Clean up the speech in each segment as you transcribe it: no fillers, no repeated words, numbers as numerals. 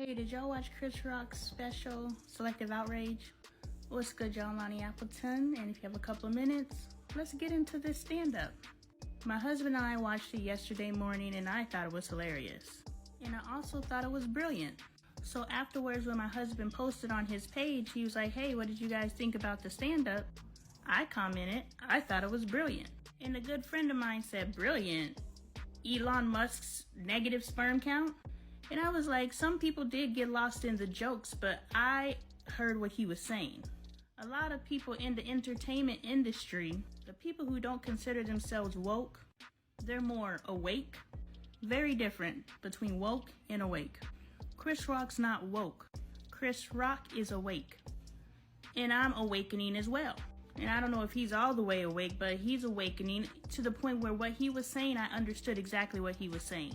Hey, did y'all watch Chris Rock's special, Selective Outrage? What's good, y'all? Lonnie Appleton, and if you have a couple of minutes, let's get into this stand-up. My husband and I watched it yesterday morning, and I thought it was hilarious. And I also thought it was brilliant. So afterwards, when my husband posted on his page, he was like, hey, what did you guys think about the stand-up? I commented, I thought it was brilliant. And a good friend of mine said, brilliant? Elon Musk's negative sperm count? And I was like, some people did get lost in the jokes, but I heard what he was saying. A lot of people in the entertainment industry, the people who don't consider themselves woke, they're more awake. Very different between woke and awake. Chris Rock's not woke. Chris Rock is awake. And I'm awakening as well. And I don't know if he's all the way awake, but he's awakening to the point where what he was saying, I understood exactly what he was saying.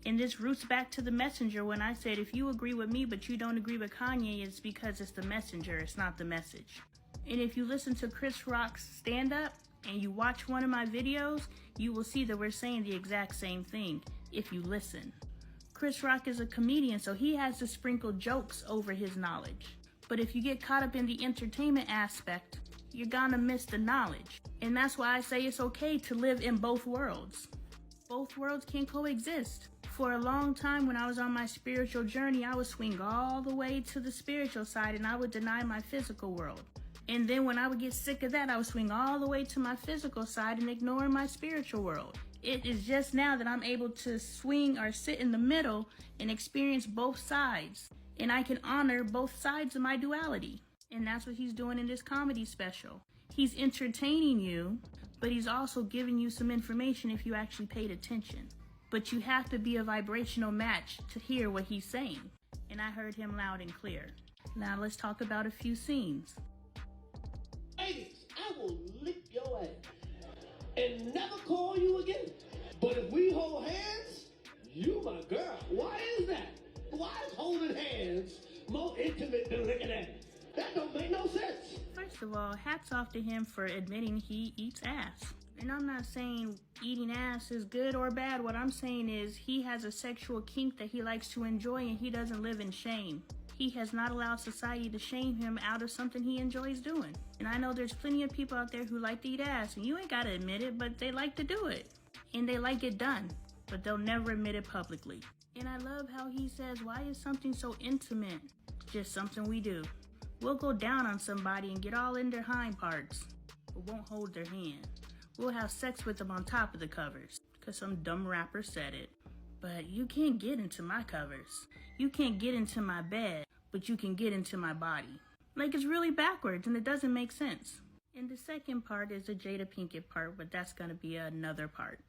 And this roots back to the messenger when I said, if you agree with me but you don't agree with Kanye, it's because it's the messenger, it's not the message. And if you listen to Chris Rock's stand-up and you watch one of my videos, you will see that we're saying the exact same thing if you listen. Chris Rock is a comedian, so he has to sprinkle jokes over his knowledge. But if you get caught up in the entertainment aspect, you're gonna miss the knowledge. And that's why I say it's okay to live in both worlds. Both worlds can coexist. For a long time when I was on my spiritual journey, I would swing all the way to the spiritual side and I would deny my physical world. And then when I would get sick of that, I would swing all the way to my physical side and ignore my spiritual world. It is just now that I'm able to swing or sit in the middle and experience both sides. And I can honor both sides of my duality. And that's what he's doing in this comedy special. He's entertaining you, but he's also giving you some information if you actually paid attention. But you have to be a vibrational match to hear what he's saying. And I heard him loud and clear. Now let's talk about a few scenes. Ladies, I will lick your ass and never call you again. But if we hold hands, you my girl. Why is that? Why is holding hands more intimate than licking ass? That don't make no sense. First of all, hats off to him for admitting he eats ass. And I'm not saying eating ass is good or bad. What I'm saying is he has a sexual kink that he likes to enjoy and he doesn't live in shame. He has not allowed society to shame him out of something he enjoys doing. And I know there's plenty of people out there who like to eat ass, and you ain't gotta admit it, but they like to do it. And they like it done, but they'll never admit it publicly. And I love how he says, why is something so intimate? Just something we do. We'll go down on somebody and get all in their hind parts, but won't hold their hand. We'll have sex with them on top of the covers, because some dumb rapper said it. But you can't get into my covers. You can't get into my bed, but you can get into my body. Like, it's really backwards and it doesn't make sense. And the second part is the Jada Pinkett part, but that's gonna be another part.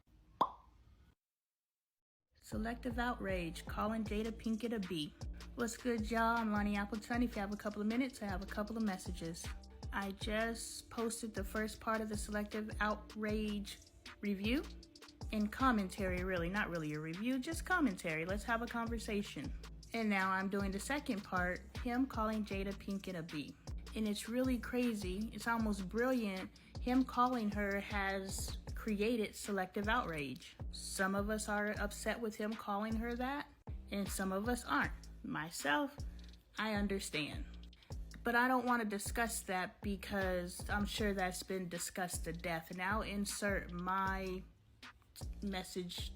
Selective outrage, calling Jada Pinkett a B. What's good, y'all? I'm Lonnie Appleton. If you have a couple of minutes, I have a couple of messages. I just posted the first part of the Selective Outrage review and commentary, really, not really a review, just commentary. Let's have a conversation. And now I'm doing the second part, him calling Jada Pinkett a B. And it's really crazy, it's almost brilliant. Him calling her has created selective outrage. Some of us are upset with him calling her that, and some of us aren't. Myself, I understand. But I don't want to discuss that because I'm sure that's been discussed to death. And I'll insert my message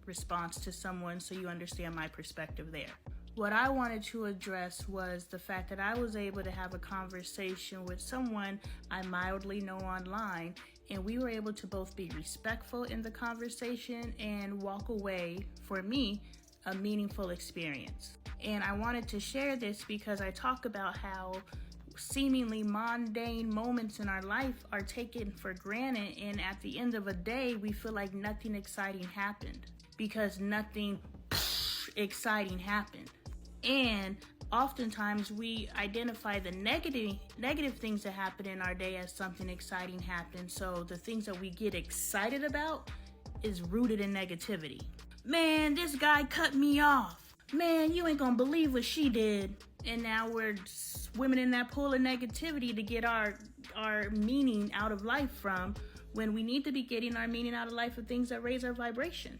response to someone so you understand my perspective there. What I wanted to address was the fact that I was able to have a conversation with someone I mildly know online, and we were able to both be respectful in the conversation and walk away, for me, a meaningful experience. And I wanted to share this because I talk about how seemingly mundane moments in our life are taken for granted, and at the end of a day, we feel like nothing exciting happened because nothing exciting happened. And oftentimes we identify the negative things that happen in our day as something exciting happened. So the things that we get excited about is rooted in negativity. Man, this guy cut me off. Man, you ain't gonna believe what she did. And now we're swimming in that pool of negativity to get our meaning out of life from, when we need to be getting our meaning out of life of things that raise our vibration.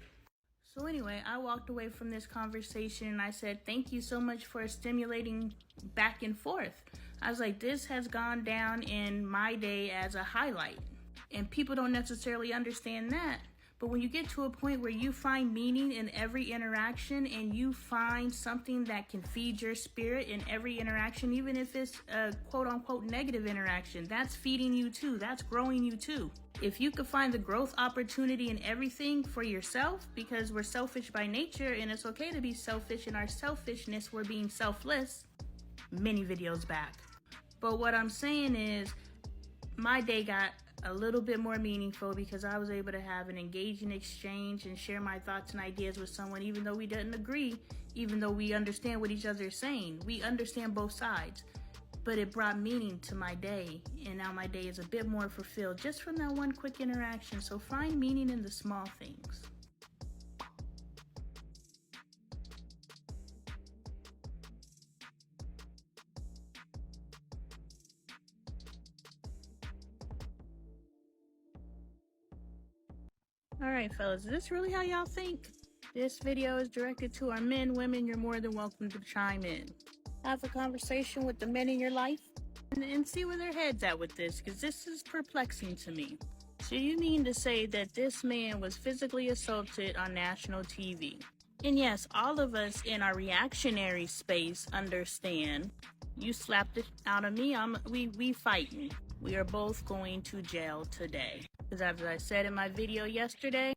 So anyway, I walked away from this conversation and I said, thank you so much for stimulating back and forth. I was like, this has gone down in my day as a highlight. And people don't necessarily understand that. But when you get to a point where you find meaning in every interaction and you find something that can feed your spirit in every interaction, even if it's a quote unquote negative interaction, that's feeding you too. That's growing you too. If you could find the growth opportunity in everything for yourself, because we're selfish by nature and it's okay to be selfish, in our selfishness, we're being selfless, many videos back. But what I'm saying is my day got a little bit more meaningful because I was able to have an engaging exchange and share my thoughts and ideas with someone, even though we didn't agree, even though we understand what each other is saying. We understand both sides, but it brought meaning to my day, and now my day is a bit more fulfilled just from that one quick interaction. So find meaning in the small things. Alright fellas, is this really how y'all think? This video is directed to our men. Women, you're more than welcome to chime in. Have a conversation with the men in your life and see where their head's at with this, because this is perplexing to me. So you mean to say that this man was physically assaulted on national TV? And yes, all of us in our reactionary space understand. You slapped it out of me, we fighting. We are both going to jail today. Because as I said in my video yesterday,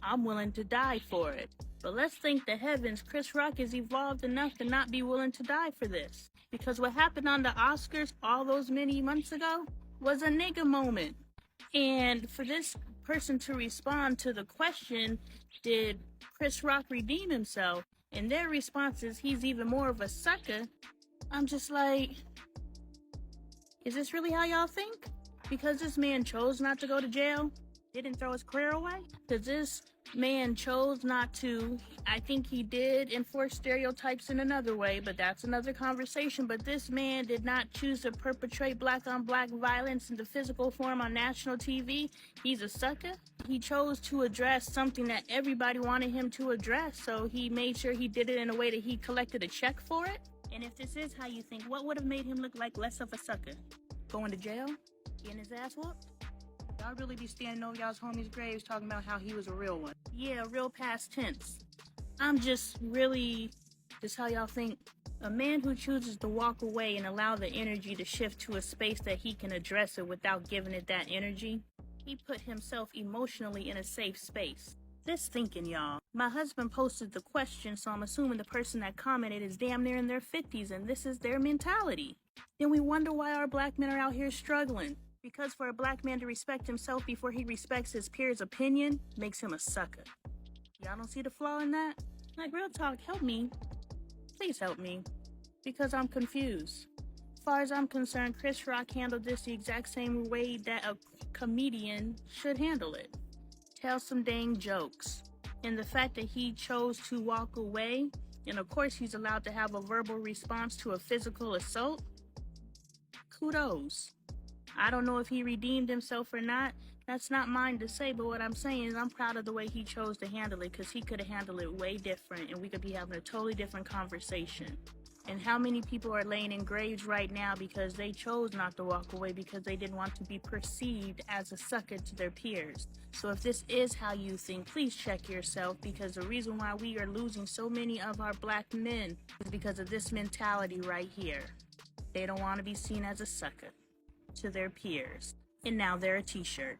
I'm willing to die for it. But let's thank the heavens Chris Rock is evolved enough to not be willing to die for this. Because what happened on the Oscars all those many months ago was a nigga moment. And for this person to respond to the question, did Chris Rock redeem himself? And their response is he's even more of a sucker. I'm just like, is this really how y'all think? Because this man chose not to go to jail, didn't throw his career away? Because this man chose not to. I think he did enforce stereotypes in another way, but that's another conversation. But this man did not choose to perpetrate black-on-black violence in the physical form on national TV. He's a sucker. He chose to address something that everybody wanted him to address, so he made sure he did it in a way that he collected a check for it. And if this is how you think, what would have made him look like less of a sucker? Going to jail? Getting his ass whooped? Y'all really be standing over y'all's homies' graves talking about how he was a real one. Yeah, real past tense. I'm just really, just how y'all think. A man who chooses to walk away and allow the energy to shift to a space that he can address it without giving it that energy, he put himself emotionally in a safe space. This thinking, y'all. My husband posted the question, so I'm assuming the person that commented is damn near in their 50s, and this is their mentality. Then we wonder why our black men are out here struggling. Because for a black man to respect himself before he respects his peers' opinion makes him a sucker. Y'all don't see the flaw in that? Like, real talk, help me. Please help me. Because I'm confused. As far as I'm concerned, Chris Rock handled this the exact same way that a comedian should handle it. Tell some dang jokes. And the fact that he chose to walk away, and of course he's allowed to have a verbal response to a physical assault, kudos. I don't know if he redeemed himself or not. That's not mine to say, but what I'm saying is I'm proud of the way he chose to handle it, because he could have handled it way different and we could be having a totally different conversation. And how many people are laying in graves right now because they chose not to walk away because they didn't want to be perceived as a sucker to their peers. So if this is how you think, please check yourself, because the reason why we are losing so many of our black men is because of this mentality right here. They don't want to be seen as a sucker to their peers. And now they're a t-shirt.